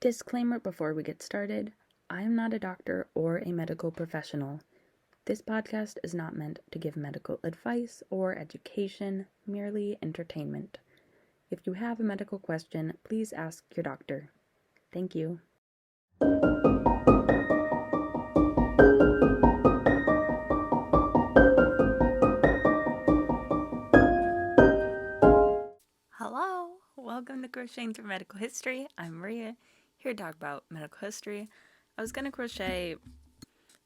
Disclaimer before we get started, I am not a doctor or a medical professional. This podcast is not meant to give medical advice or education, merely entertainment. If you have a medical question, please ask your doctor. Thank you. Hello, welcome to Crocheting Through Medical History. I'm Maria, here to talk about medical history. I was going to crochet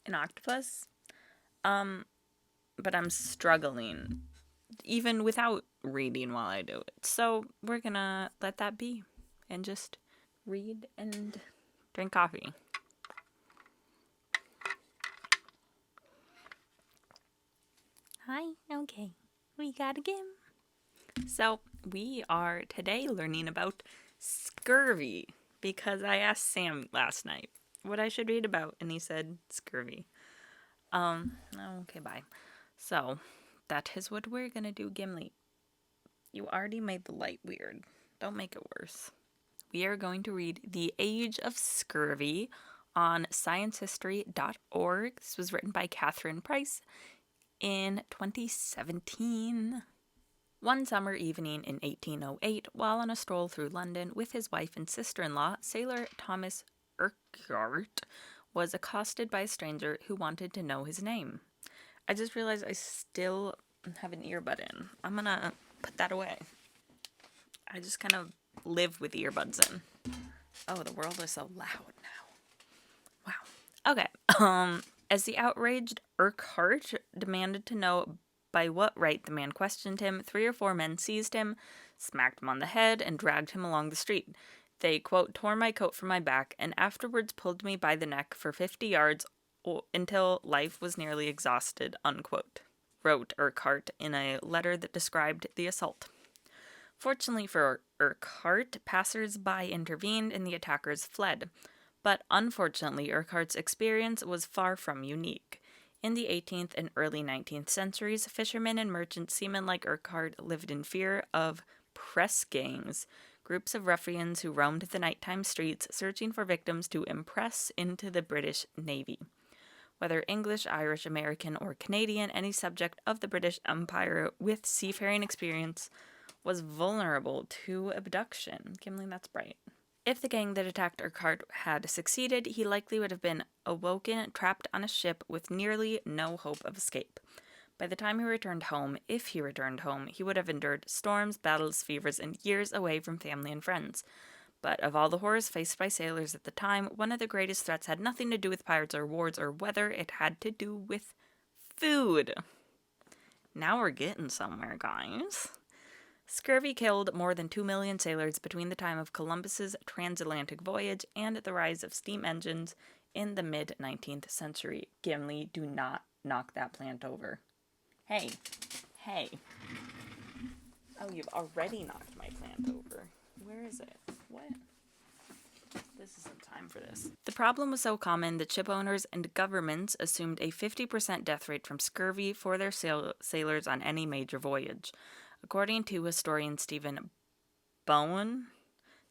an octopus, but I'm struggling, even without reading while I do it. So we're going to let that be and just read and drink coffee. Hi, okay, we got a game. So we are today learning about scurvy because I asked Sam last night what I should read about and he said scurvy. Okay, bye. So that is what we're gonna do, Gimli. You already made the light weird. Don't make it worse. We are going to read The Age of Scurvy on sciencehistory.org. This was written by Catherine Price in 2017. One summer evening in 1808, while on a stroll through London with his wife and sister-in-law, sailor Thomas Urquhart was accosted by a stranger who wanted to know his name. I just realized I still have an earbud in. I'm gonna put that away. I just kind of live with earbuds in. Oh, the world is so loud now. Wow. Okay. As the outraged Urquhart demanded to know by what right the man questioned him, 3 or 4 men seized him, smacked him on the head, and dragged him along the street. They, quote, tore my coat from my back, and afterwards pulled me by the neck for 50 yards until life was nearly exhausted, unquote, wrote Urquhart in a letter that described the assault. Fortunately for Urquhart, passers-by intervened and the attackers fled. But unfortunately, Urquhart's experience was far from unique. In the 18th and early 19th centuries, fishermen and merchant seamen like Urquhart lived in fear of press gangs, groups of ruffians who roamed the nighttime streets searching for victims to impress into the British Navy. Whether English, Irish, American, or Canadian, any subject of the British Empire with seafaring experience was vulnerable to abduction. Gimli, that's bright. If the gang that attacked Urquhart had succeeded, he likely would have been awoken, trapped on a ship with nearly no hope of escape. By the time he returned home, if he returned home, he would have endured storms, battles, fevers, and years away from family and friends. But of all the horrors faced by sailors at the time, one of the greatest threats had nothing to do with pirates or wars or weather. It had to do with food. Now we're getting somewhere, guys. Scurvy killed more than 2 million sailors between the time of Columbus's transatlantic voyage and the rise of steam engines in the mid-19th century. Gimli, do not knock that plant over. Hey. Oh, you've already knocked my plant over. Where is it? What? This isn't time for this. The problem was so common that ship owners and governments assumed a 50% death rate from scurvy for their sailors on any major voyage. According to historian Stephen Bowen,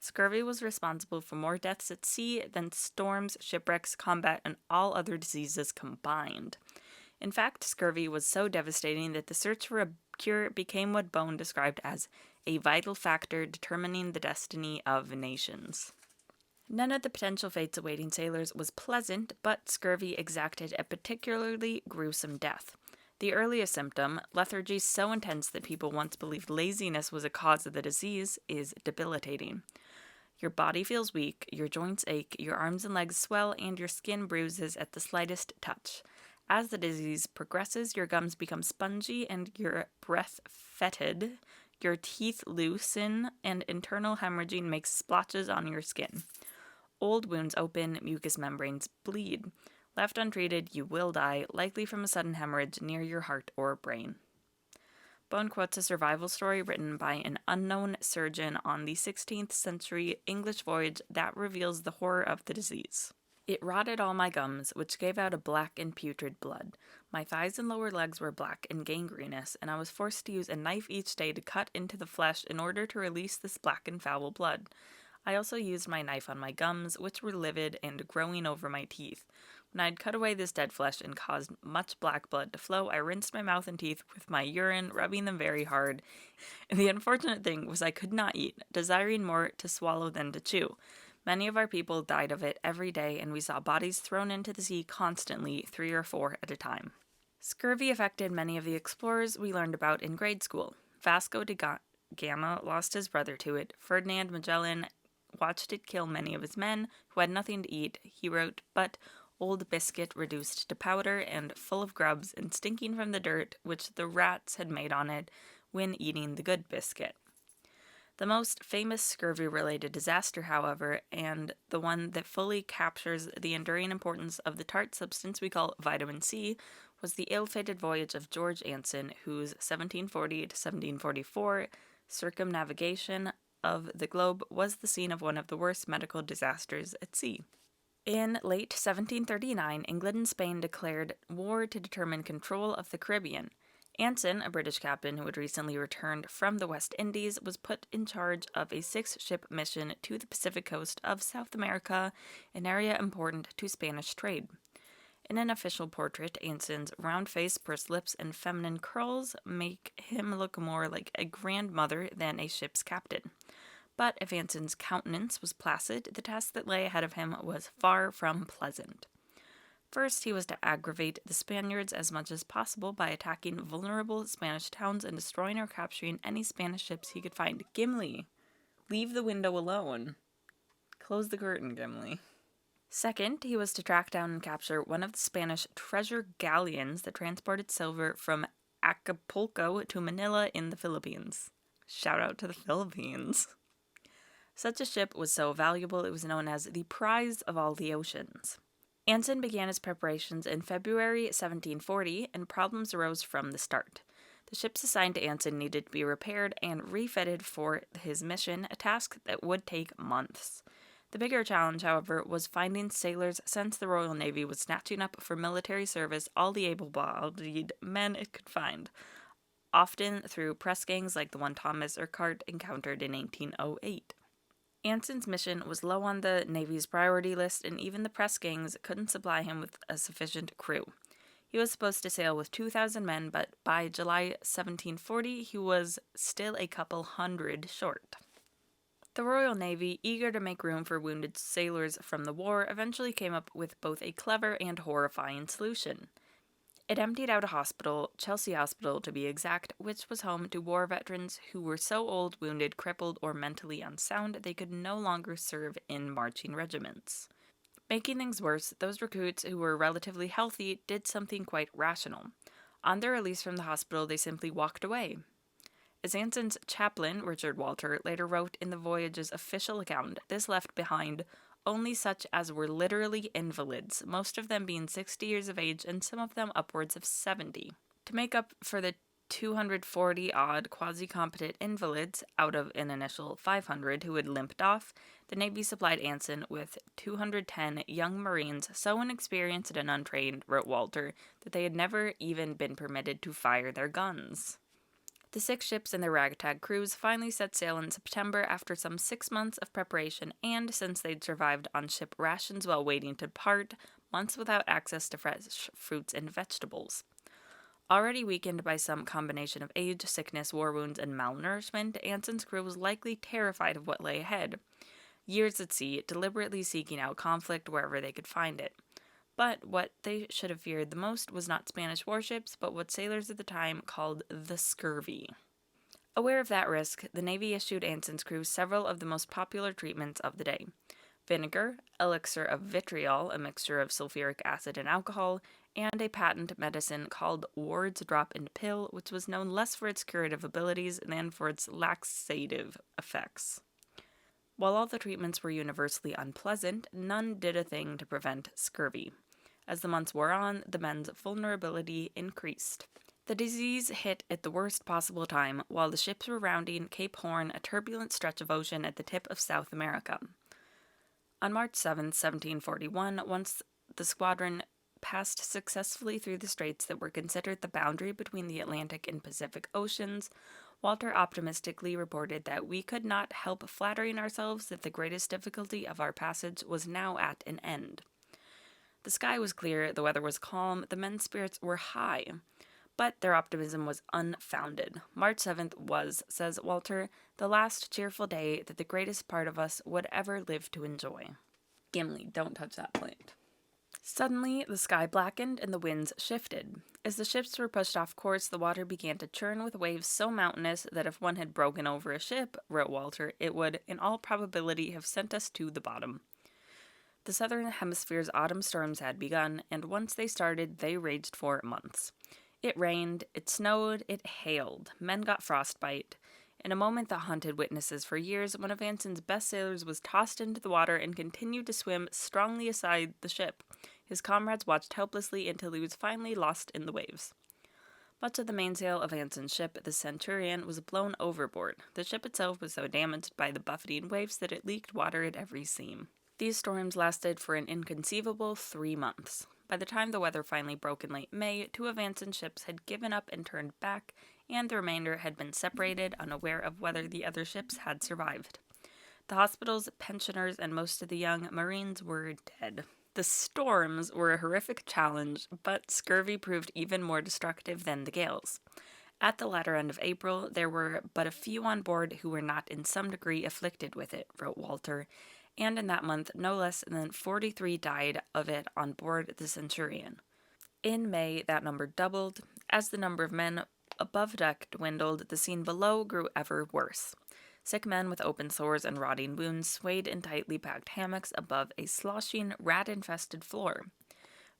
scurvy was responsible for more deaths at sea than storms, shipwrecks, combat, and all other diseases combined. In fact, scurvy was so devastating that the search for a cure became what Bowen described as a vital factor determining the destiny of nations. None of the potential fates awaiting sailors was pleasant, but scurvy exacted a particularly gruesome death. The earliest symptom, lethargy so intense that people once believed laziness was a cause of the disease, is debilitating. Your body feels weak, your joints ache, your arms and legs swell, and your skin bruises at the slightest touch. As the disease progresses, your gums become spongy and your breath fetid, your teeth loosen, and internal hemorrhaging makes splotches on your skin. Old wounds open, mucous membranes bleed. Left untreated, you will die, likely from a sudden hemorrhage near your heart or brain. Bowen quotes a survival story written by an unknown surgeon on the 16th century English voyage that reveals the horror of the disease. It rotted all my gums, which gave out a black and putrid blood. My thighs and lower legs were black and gangrenous, and I was forced to use a knife each day to cut into the flesh in order to release this black and foul blood. I also used my knife on my gums, which were livid and growing over my teeth. When I had cut away this dead flesh and caused much black blood to flow, I rinsed my mouth and teeth with my urine, rubbing them very hard. And the unfortunate thing was I could not eat, desiring more to swallow than to chew. Many of our people died of it every day, and we saw bodies thrown into the sea constantly, 3 or 4 at a time. Scurvy affected many of the explorers we learned about in grade school. Vasco da Gama lost his brother to it. Ferdinand Magellan watched it kill many of his men who had nothing to eat. He wrote, "But old biscuit reduced to powder and full of grubs and stinking from the dirt which the rats had made on it when eating the good biscuit." The most famous scurvy-related disaster, however, and the one that fully captures the enduring importance of the tart substance we call vitamin C, was the ill-fated voyage of George Anson, whose 1740 to 1744 circumnavigation of the globe was the scene of one of the worst medical disasters at sea. In late 1739, England and Spain declared war to determine control of the Caribbean. Anson, a British captain who had recently returned from the West Indies, was put in charge of a 6-ship mission to the Pacific coast of South America, an area important to Spanish trade. In an official portrait, Anson's round face, pursed lips, and feminine curls make him look more like a grandmother than a ship's captain. But if Anson's countenance was placid, the task that lay ahead of him was far from pleasant. First, he was to aggravate the Spaniards as much as possible by attacking vulnerable Spanish towns and destroying or capturing any Spanish ships he could find. Gimli, leave the window alone. Close the curtain, Gimli. Second, he was to track down and capture one of the Spanish treasure galleons that transported silver from Acapulco to Manila in the Philippines. Shout out to the Philippines. Such a ship was so valuable it was known as the prize of all the oceans. Anson began his preparations in February 1740, and problems arose from the start. The ships assigned to Anson needed to be repaired and refitted for his mission, a task that would take months. The bigger challenge, however, was finding sailors, since the Royal Navy was snatching up for military service all the able-bodied men it could find, often through press gangs like the one Thomas Urquhart encountered in 1808. Anson's mission was low on the Navy's priority list, and even the press gangs couldn't supply him with a sufficient crew. He was supposed to sail with 2,000 men, but by July 1740, he was still a couple hundred short. The Royal Navy, eager to make room for wounded sailors from the war, eventually came up with both a clever and horrifying solution. It emptied out a hospital, Chelsea Hospital to be exact, which was home to war veterans who were so old, wounded, crippled, or mentally unsound they could no longer serve in marching regiments. Making things worse, those recruits who were relatively healthy did something quite rational. On their release from the hospital, they simply walked away. As Anson's chaplain, Richard Walter, later wrote in the voyage's official account, this left behind only such as were literally invalids, most of them being 60 years of age and some of them upwards of 70. To make up for the 240-odd quasi-competent invalids out of an initial 500 who had limped off, the Navy supplied Anson with 210 young Marines so inexperienced and untrained, wrote Walter, that they had never even been permitted to fire their guns. The 6 ships and their ragtag crews finally set sail in September after some 6 months of preparation, and since they'd survived on ship rations while waiting to depart, months without access to fresh fruits and vegetables. Already weakened by some combination of age, sickness, war wounds, and malnourishment, Anson's crew was likely terrified of what lay ahead. Years at sea, deliberately seeking out conflict wherever they could find it. But what they should have feared the most was not Spanish warships, but what sailors at the time called the Scurvy. Aware of that risk, the Navy issued Anson's crew several of the most popular treatments of the day: vinegar, elixir of vitriol, a mixture of sulfuric acid and alcohol, and a patent medicine called Ward's Drop and Pill, which was known less for its curative abilities than for its laxative effects. While all the treatments were universally unpleasant, none did a thing to prevent scurvy. As the months wore on, the men's vulnerability increased. The disease hit at the worst possible time, while the ships were rounding Cape Horn, a turbulent stretch of ocean at the tip of South America. On March 7, 1741, once the squadron passed successfully through the straits that were considered the boundary between the Atlantic and Pacific Oceans, Walter optimistically reported that we could not help flattering ourselves that the greatest difficulty of our passage was now at an end. The sky was clear, the weather was calm, the men's spirits were high. But their optimism was unfounded. March 7th was, says Walter, the last cheerful day that the greatest part of us would ever live to enjoy. Gimli, don't touch that plant. Suddenly, the sky blackened and the winds shifted. As the ships were pushed off course, the water began to churn with waves so mountainous that if one had broken over a ship, wrote Walter, it would, in all probability, have sent us to the bottom. The southern hemisphere's autumn storms had begun, and once they started, they raged for months. It rained, it snowed, it hailed. Men got frostbite. In a moment that haunted witnesses for years, one of Anson's best sailors was tossed into the water and continued to swim strongly aside the ship. His comrades watched helplessly until he was finally lost in the waves. Much of the mainsail of Anson's ship, the Centurion, was blown overboard. The ship itself was so damaged by the buffeting waves that it leaked water at every seam. These storms lasted for an inconceivable 3 months. By the time the weather finally broke in late May, 2 of Anson's ships had given up and turned back, and the remainder had been separated, unaware of whether the other ships had survived. The hospitals, pensioners, and most of the young Marines were dead. The storms were a horrific challenge, but scurvy proved even more destructive than the gales. At the latter end of April, there were but a few on board who were not in some degree afflicted with it, wrote Walter, and in that month no less than 43 died of it on board the Centurion. In May, that number doubled. As the number of men above deck dwindled, the scene below grew ever worse. Sick men with open sores and rotting wounds swayed in tightly packed hammocks above a sloshing, rat-infested floor.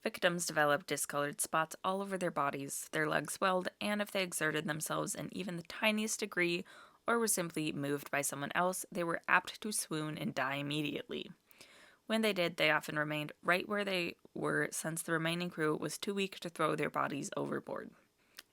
Victims developed discolored spots all over their bodies, their legs swelled, and if they exerted themselves in even the tiniest degree or were simply moved by someone else, they were apt to swoon and die immediately. When they did, they often remained right where they were, since the remaining crew was too weak to throw their bodies overboard.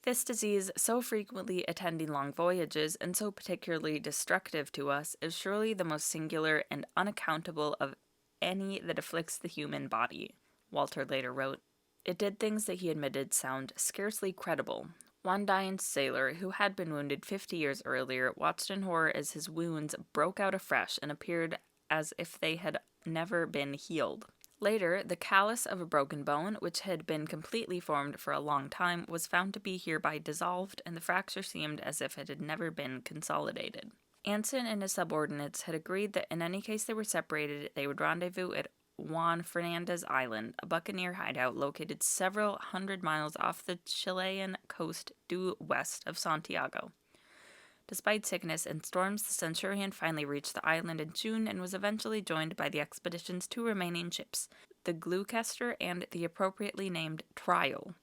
This disease, so frequently attending long voyages and so particularly destructive to us, is surely the most singular and unaccountable of any that afflicts the human body, Walter later wrote. It did things that he admitted sound scarcely credible. One dying sailor, who had been wounded 50 years earlier, watched in horror as his wounds broke out afresh and appeared as if they had never been healed. Later, the callus of a broken bone, which had been completely formed for a long time, was found to be hereby dissolved, and the fracture seemed as if it had never been consolidated. Anson and his subordinates had agreed that in any case they were separated, they would rendezvous at Juan Fernandez Island, a buccaneer hideout located several hundred miles off the Chilean coast due west of Santiago. Despite sickness and storms, the Centurion finally reached the island in June and was eventually joined by the expedition's 2 remaining ships, the Gloucester and the appropriately named Trial.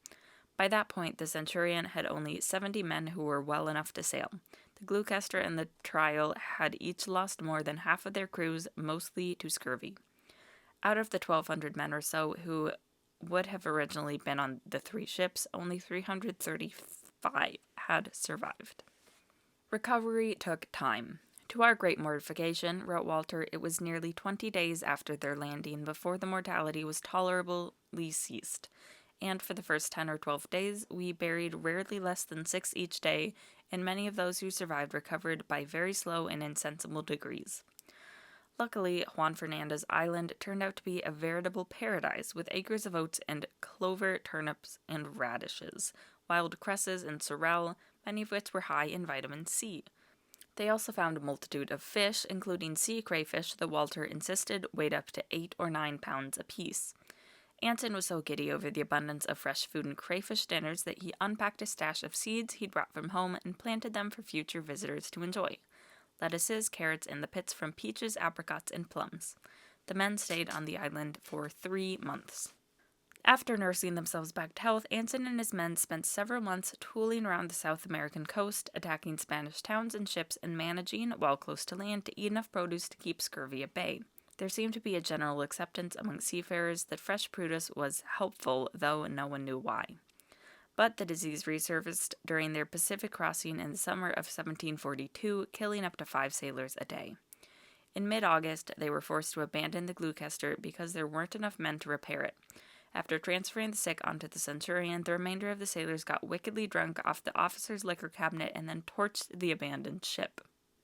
By that point, the Centurion had only 70 men who were well enough to sail. The Gloucester and the Trial had each lost more than half of their crews, mostly to scurvy. Out of the 1,200 men or so who would have originally been on the 3 ships, only 335 had survived. Recovery took time. To our great mortification, wrote Walter, it was nearly 20 days after their landing before the mortality was tolerably ceased, and for the first 10 or 12 days we buried rarely less than 6 each day, and many of those who survived recovered by very slow and insensible degrees. Luckily, Juan Fernandez Island turned out to be a veritable paradise, with acres of oats and clover, turnips, and radishes, wild cresses and sorrel, many of which were high in vitamin C. They also found a multitude of fish, including sea crayfish that Walter insisted weighed up to 8 or 9 pounds apiece. Anson was so giddy over the abundance of fresh food and crayfish dinners that he unpacked a stash of seeds he'd brought from home and planted them for future visitors to enjoy. Lettuces, carrots, and the pits from peaches, apricots, and plums. The men stayed on the island for 3 months. After nursing themselves back to health, Anson and his men spent several months tooling around the South American coast, attacking Spanish towns and ships, and managing, while close to land, to eat enough produce to keep scurvy at bay. There seemed to be a general acceptance among seafarers that fresh produce was helpful, though no one knew why. But the disease resurfaced during their Pacific crossing in the summer of 1742, killing up to 5 sailors a day. In mid-August, they were forced to abandon the Gloucester because there weren't enough men to repair it. After transferring the sick onto the Centurion, the remainder of the sailors got wickedly drunk off the officer's liquor cabinet and then torched the abandoned ship.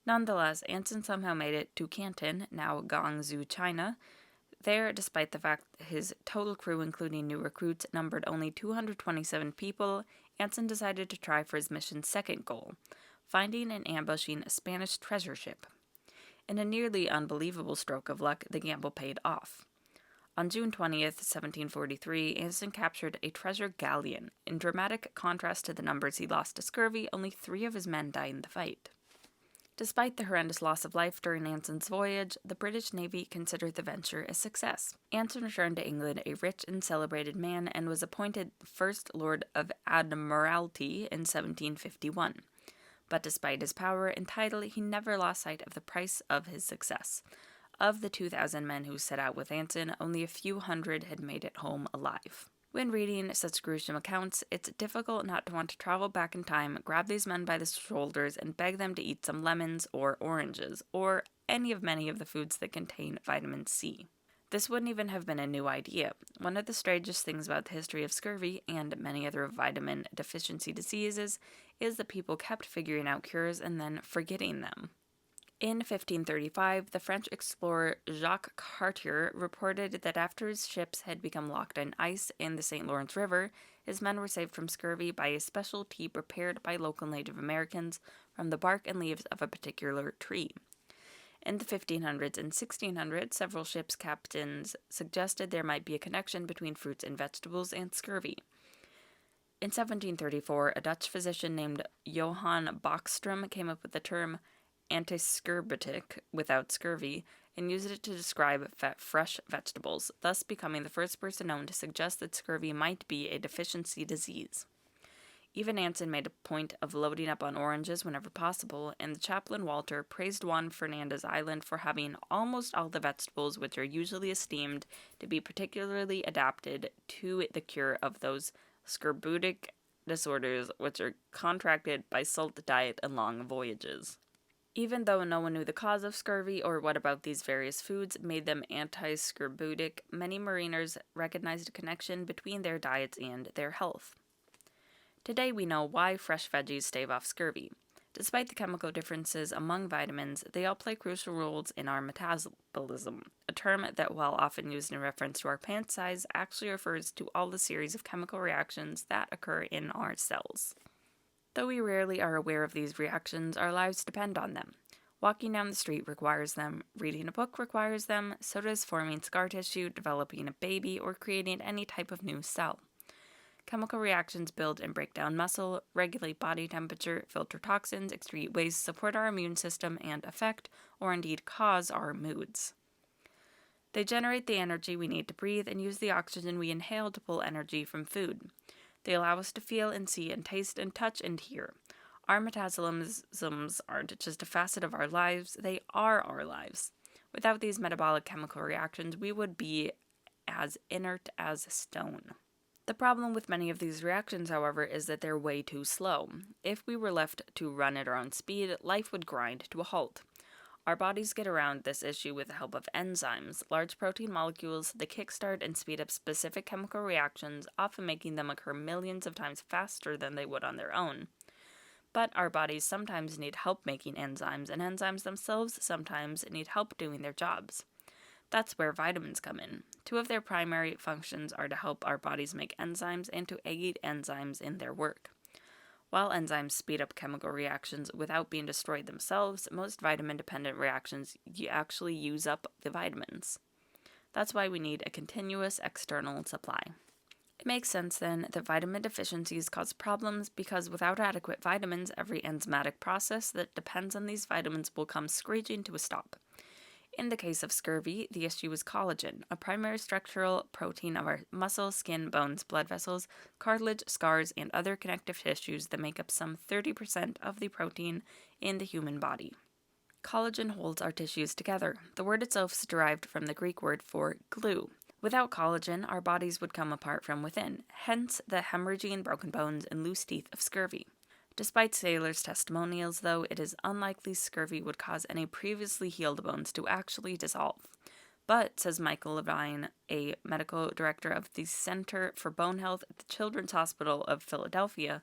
Nonetheless, Anson somehow made it to Canton, now Guangzhou, China. There, despite the fact his total crew, including new recruits, numbered only 227 people, Anson decided to try for his mission's second goal, finding and ambushing a Spanish treasure ship. In a nearly unbelievable stroke of luck, the gamble paid off. On June 20th, 1743, Anson captured a treasure galleon. In dramatic contrast to the numbers he lost to scurvy, only 3 of his men died in the fight. Despite the horrendous loss of life during Anson's voyage, the British Navy considered the venture a success. Anson returned to England a rich and celebrated man and was appointed First Lord of Admiralty in 1751. But despite his power and title, he never lost sight of the price of his success. Of the 2,000 men who set out with Anson, only a few hundred had made it home alive. When reading such gruesome accounts, it's difficult not to want to travel back in time, grab these men by the shoulders, and beg them to eat some lemons or oranges, or any of many of the foods that contain vitamin C. This wouldn't even have been a new idea. One of the strangest things about the history of scurvy and many other vitamin deficiency diseases is that people kept figuring out cures and then forgetting them. In 1535, the French explorer Jacques Cartier reported that after his ships had become locked in ice in the St. Lawrence River, his men were saved from scurvy by a special tea prepared by local Native Americans from the bark and leaves of a particular tree. In the 1500s and 1600s, several ships' captains suggested there might be a connection between fruits and vegetables and scurvy. In 1734, a Dutch physician named Johann Bokstrom came up with the term antiscurbitic without scurvy and used it to describe fresh vegetables, thus becoming the first person known to suggest that scurvy might be a deficiency disease. Even Anson made a point of loading up on oranges whenever possible, and the chaplain Walter praised Juan Fernandez Island for having almost all the vegetables which are usually esteemed to be particularly adapted to the cure of those scorbutic disorders which are contracted by salt diet and long voyages. Even though no one knew the cause of scurvy or what about these various foods made them anti-scorbutic, many mariners recognized a connection between their diets and their health. Today we know why fresh veggies stave off scurvy. Despite the chemical differences among vitamins, they all play crucial roles in our metabolism, a term that, while often used in reference to our pant size, actually refers to all the series of chemical reactions that occur in our cells. Though we rarely are aware of these reactions, our lives depend on them. Walking down the street requires them, reading a book requires them, so does forming scar tissue, developing a baby, or creating any type of new cell. Chemical reactions build and break down muscle, regulate body temperature, filter toxins, excrete waste, support our immune system, and affect, or indeed cause, our moods. They generate the energy we need to breathe and use the oxygen we inhale to pull energy from food. They allow us to feel and see and taste and touch and hear. Our metabolisms aren't just a facet of our lives, they are our lives. Without these metabolic chemical reactions, we would be as inert as stone. The problem with many of these reactions, however, is that they're way too slow. If we were left to run at our own speed, life would grind to a halt. Our bodies get around this issue with the help of enzymes, large protein molecules that kickstart and speed up specific chemical reactions, often making them occur millions of times faster than they would on their own. But our bodies sometimes need help making enzymes, and enzymes themselves sometimes need help doing their jobs. That's where vitamins come in. 2 of their primary functions are to help our bodies make enzymes and to aid enzymes in their work. While enzymes speed up chemical reactions without being destroyed themselves, most vitamin-dependent reactions actually use up the vitamins. That's why we need a continuous external supply. It makes sense, then, that vitamin deficiencies cause problems because without adequate vitamins, every enzymatic process that depends on these vitamins will come screeching to a stop. In the case of scurvy, the issue is collagen, a primary structural protein of our muscle, skin, bones, blood vessels, cartilage, scars, and other connective tissues that make up some 30% of the protein in the human body. Collagen holds our tissues together. The word itself is derived from the Greek word for glue. Without collagen, our bodies would come apart from within, hence the hemorrhaging, broken bones, and loose teeth of scurvy. Despite sailors' testimonials, though, it is unlikely scurvy would cause any previously healed bones to actually dissolve. But, says Michael Levine, a medical director of the Center for Bone Health at the Children's Hospital of Philadelphia,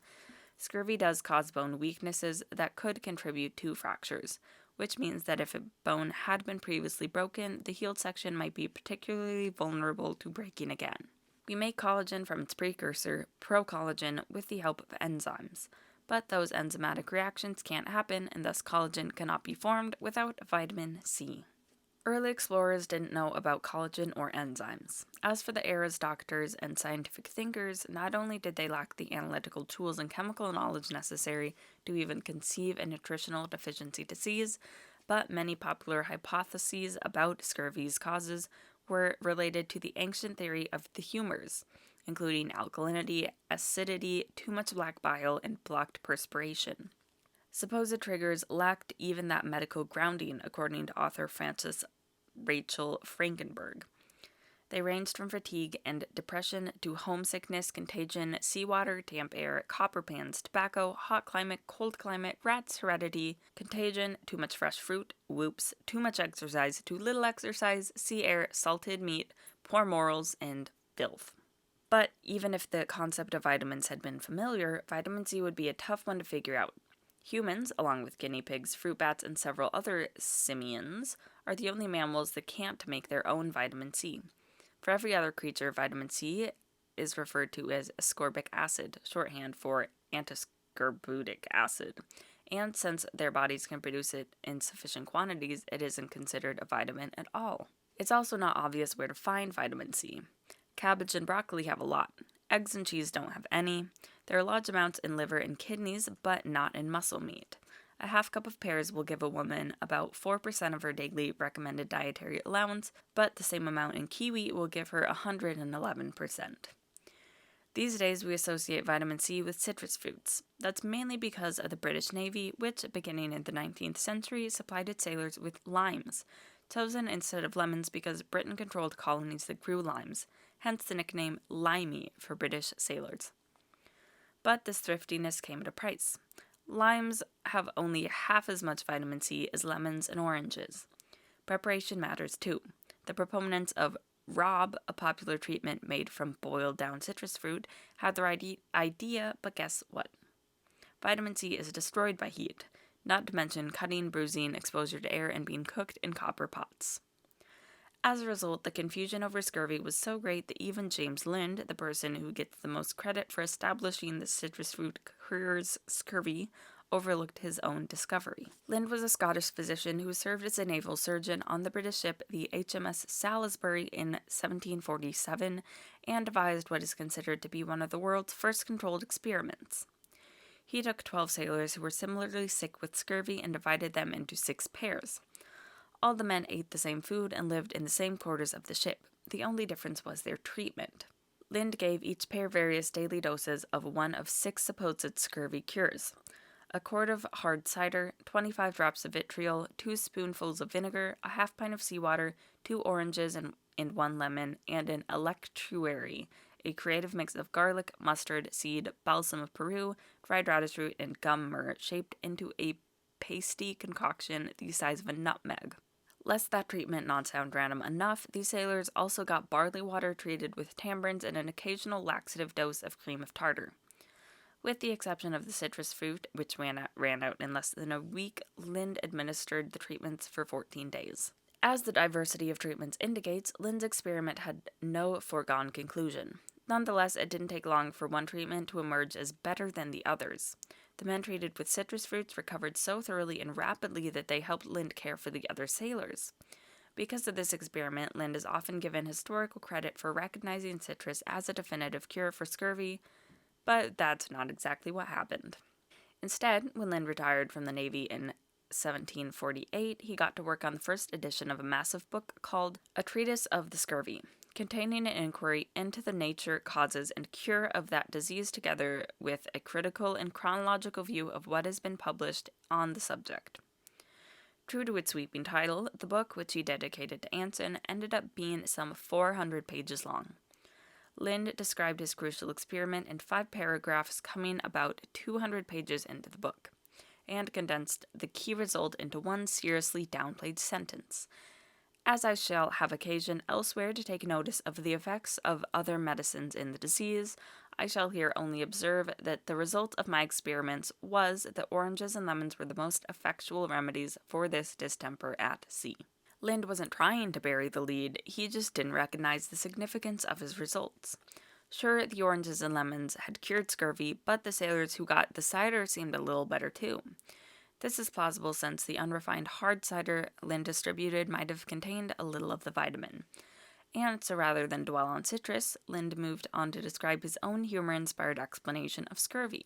scurvy does cause bone weaknesses that could contribute to fractures, which means that if a bone had been previously broken, the healed section might be particularly vulnerable to breaking again. We make collagen from its precursor, procollagen, with the help of enzymes, but those enzymatic reactions can't happen, and thus collagen cannot be formed without vitamin C. Early explorers didn't know about collagen or enzymes. As for the era's doctors and scientific thinkers, not only did they lack the analytical tools and chemical knowledge necessary to even conceive a nutritional deficiency disease, but many popular hypotheses about scurvy's causes were related to the ancient theory of the humors, including alkalinity, acidity, too much black bile, and blocked perspiration. Supposed triggers lacked even that medical grounding, according to author Frances Rachel Frankenberg. They ranged from fatigue and depression to homesickness, contagion, seawater, damp air, copper pans, tobacco, hot climate, cold climate, rats, heredity, contagion, too much fresh fruit, whoops, too much exercise, too little exercise, sea air, salted meat, poor morals, and filth. But even if the concept of vitamins had been familiar, vitamin C would be a tough one to figure out. Humans, along with guinea pigs, fruit bats, and several other simians, are the only mammals that can't make their own vitamin C. For every other creature, vitamin C is referred to as ascorbic acid, shorthand for antiscorbutic acid, and since their bodies can produce it in sufficient quantities, it isn't considered a vitamin at all. It's also not obvious where to find vitamin C. Cabbage and broccoli have a lot. Eggs and cheese don't have any. There are large amounts in liver and kidneys, but not in muscle meat. A half cup of pears will give a woman about 4% of her daily recommended dietary allowance, but the same amount in kiwi will give her 111%. These days, we associate vitamin C with citrus fruits. That's mainly because of the British Navy, which, beginning in the 19th century, supplied its sailors with limes, chosen instead of lemons because Britain controlled colonies that grew limes, hence the nickname limey for British sailors. But this thriftiness came at a price. Limes have only half as much vitamin C as lemons and oranges. Preparation matters too. The proponents of Rob, a popular treatment made from boiled down citrus fruit, had the right idea, but guess what? Vitamin C is destroyed by heat, not to mention cutting, bruising, exposure to air, and being cooked in copper pots. As a result, the confusion over scurvy was so great that even James Lind, the person who gets the most credit for establishing the citrus fruit cures scurvy, overlooked his own discovery. Lind was a Scottish physician who served as a naval surgeon on the British ship the HMS Salisbury in 1747 and devised what is considered to be one of the world's first controlled experiments. He took 12 sailors who were similarly sick with scurvy and divided them into 6 pairs. All the men ate the same food and lived in the same quarters of the ship. The only difference was their treatment. Lind gave each pair various daily doses of one of 6 supposed scurvy cures: a quart of hard cider, 25 drops of vitriol, 2 spoonfuls of vinegar, a half pint of seawater, 2 oranges and 1 lemon, and an electuary, a creative mix of garlic, mustard seed, balsam of Peru, dried radish root, and gum myrrh shaped into a pasty concoction the size of a nutmeg. Lest that treatment not sound random enough, these sailors also got barley water treated with tamarind and an occasional laxative dose of cream of tartar. With the exception of the citrus fruit, which ran out in less than a week, Lind administered the treatments for 14 days. As the diversity of treatments indicates, Lind's experiment had no foregone conclusion. Nonetheless, it didn't take long for one treatment to emerge as better than the others. The men treated with citrus fruits recovered so thoroughly and rapidly that they helped Lind care for the other sailors. Because of this experiment, Lind is often given historical credit for recognizing citrus as a definitive cure for scurvy, but that's not exactly what happened. Instead, when Lind retired from the Navy in 1748, he got to work on the first edition of a massive book called A Treatise of the Scurvy, containing an inquiry into the nature, causes, and cure of that disease together with a critical and chronological view of what has been published on the subject. True to its sweeping title, the book, which he dedicated to Anson, ended up being some 400 pages long. Lind described his crucial experiment in 5 paragraphs, coming about 200 pages into the book, and condensed the key result into one seriously downplayed sentence. As I shall have occasion elsewhere to take notice of the effects of other medicines in the disease, I shall here only observe that the result of my experiments was that oranges and lemons were the most effectual remedies for this distemper at sea. Lind wasn't trying to bury the lead, he just didn't recognize the significance of his results. Sure, the oranges and lemons had cured scurvy, but the sailors who got the cider seemed a little better too. This is plausible since the unrefined hard cider Lind distributed might have contained a little of the vitamin. And so rather than dwell on citrus, Lind moved on to describe his own humor-inspired explanation of scurvy.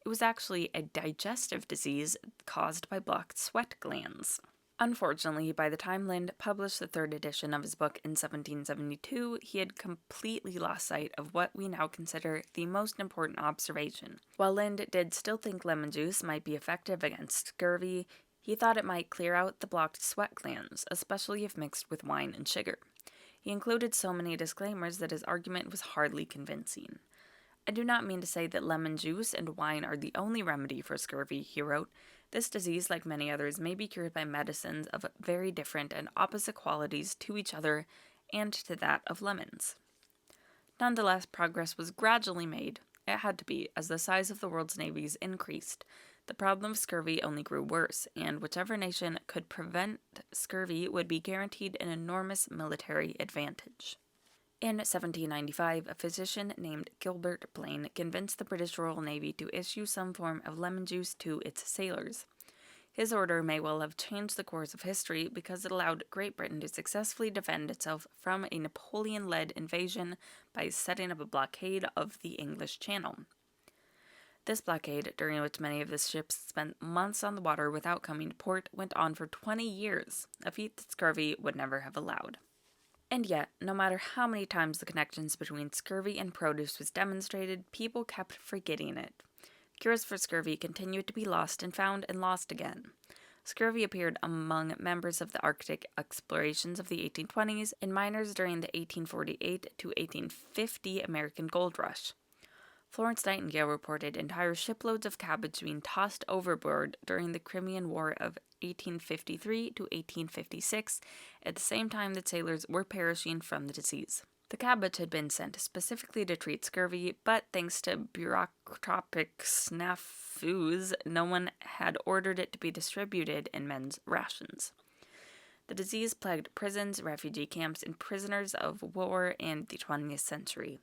It was actually a digestive disease caused by blocked sweat glands. Unfortunately, by the time Lind published the third edition of his book in 1772, he had completely lost sight of what we now consider the most important observation. While Lind did still think lemon juice might be effective against scurvy, he thought it might clear out the blocked sweat glands, especially if mixed with wine and sugar. He included so many disclaimers that his argument was hardly convincing. I do not mean to say that lemon juice and wine are the only remedy for scurvy, he wrote. This disease, like many others, may be cured by medicines of very different and opposite qualities to each other and to that of lemons. Nonetheless, progress was gradually made. It had to be, as the size of the world's navies increased. The problem of scurvy only grew worse, and whichever nation could prevent scurvy would be guaranteed an enormous military advantage. In 1795, a physician named Gilbert Blaine convinced the British Royal Navy to issue some form of lemon juice to its sailors. His order may well have changed the course of history because it allowed Great Britain to successfully defend itself from a Napoleon-led invasion by setting up a blockade of the English Channel. This blockade, during which many of the ships spent months on the water without coming to port, went on for 20 years, a feat that scurvy would never have allowed. And yet, no matter how many times the connections between scurvy and produce was demonstrated, people kept forgetting it. Cures for scurvy continued to be lost and found and lost again. Scurvy appeared among members of the Arctic explorations of the 1820s and miners during the 1848 to 1850 American gold rush. Florence Nightingale reported entire shiploads of cabbage being tossed overboard during the Crimean War of 1853 to 1856, at the same time that sailors were perishing from the disease. The cabbage had been sent specifically to treat scurvy, but thanks to bureaucratic snafus, no one had ordered it to be distributed in men's rations. The disease plagued prisons, refugee camps, and prisoners of war in the 20th century,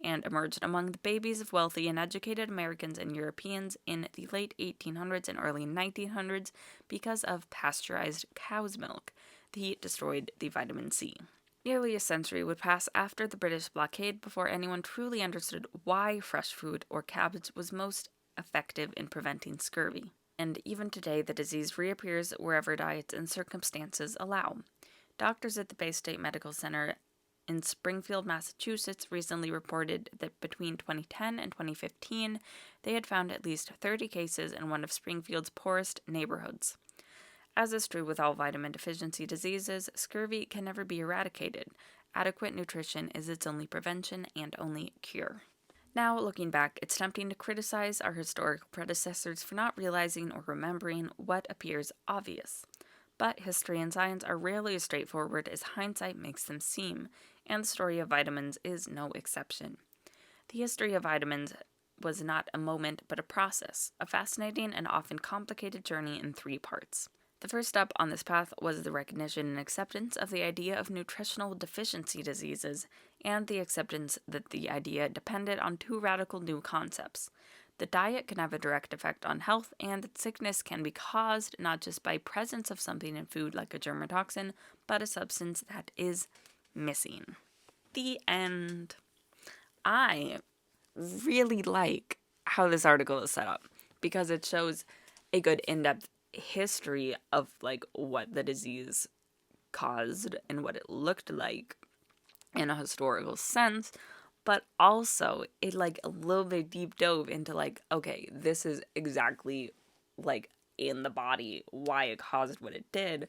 and emerged among the babies of wealthy and educated Americans and Europeans in the late 1800s and early 1900s because of pasteurized cow's milk. The heat destroyed the vitamin C. Nearly a century would pass after the British blockade before anyone truly understood why fresh food or cabbage was most effective in preventing scurvy. And even today, the disease reappears wherever diets and circumstances allow. Doctors at the Bay State Medical Center in Springfield, Massachusetts, recently reported that between 2010 and 2015, they had found at least 30 cases in one of Springfield's poorest neighborhoods. As is true with all vitamin deficiency diseases, scurvy can never be eradicated. Adequate nutrition is its only prevention and only cure. Now, looking back, it's tempting to criticize our historical predecessors for not realizing or remembering what appears obvious. But history and science are rarely as straightforward as hindsight makes them seem, and the story of vitamins is no exception. The history of vitamins was not a moment, but a process, a fascinating and often complicated journey in 3 parts. The first step on this path was the recognition and acceptance of the idea of nutritional deficiency diseases, and the acceptance that the idea depended on 2 radical new concepts. The diet can have a direct effect on health, and that sickness can be caused not just by presence of something in food like a germ or toxin, but a substance that is missing. The end. I really like how this article is set up because it shows a good in-depth history of what the disease caused and what it looked like in a historical sense, but also it a little bit deep dove into okay, this is exactly in the body why it caused what it did,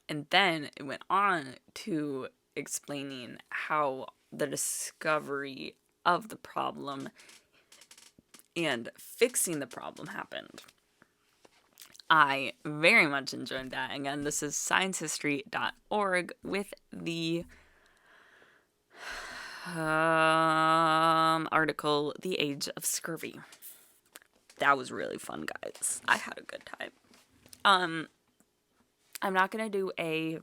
and then it went on to explaining how the discovery of the problem and fixing the problem happened. I very much enjoyed that. Again, this is sciencehistory.org with the article, The Age of Scurvy. That was really fun, guys. I had a good time. I'm not going to do a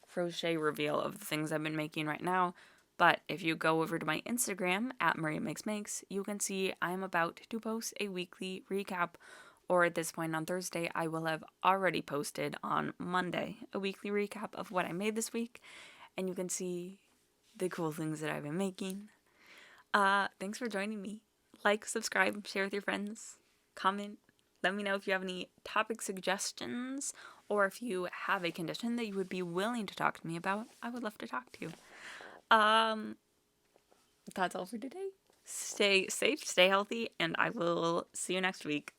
crochet reveal of the things I've been making right now, but if you go over to my Instagram, at MariaMakesMakes, you can see I'm about to post a weekly recap, or at this point on Thursday, I will have already posted on Monday a weekly recap of what I made this week, and you can see the cool things that I've been making. Thanks for joining me. Like, subscribe, share with your friends, comment. Let me know if you have any topic suggestions or if you have a condition that you would be willing to talk to me about. I would love to talk to you. That's all for today. Stay safe, stay healthy, and I will see you next week.